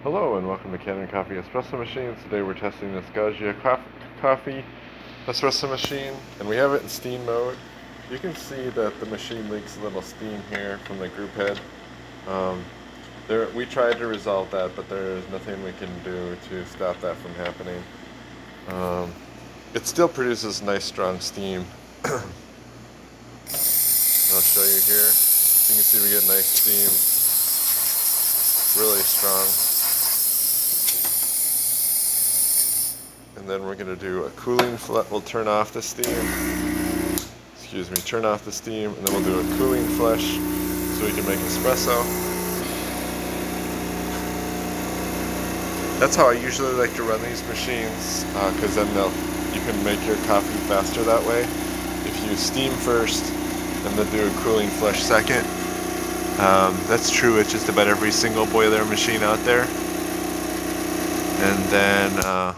Hello and welcome to Kanen Coffee Espresso Machines. Today we're testing this Gaggia coffee espresso machine, and we have it in steam mode. You can see that the machine leaks a little steam here from the group head. We tried to resolve that, but there is nothing we can do to stop that from happening. It still produces nice strong steam. I'll show you here. You can see we get nice steam, really strong. And then we're going to do a cooling we'll turn off the steam. Turn off the steam, and then we'll do a cooling flush so we can make espresso. That's how I usually like to run these machines, because then you can make your coffee faster that way. If you steam first and then do a cooling flush second. That's true with just about every single boiler machine out there. And then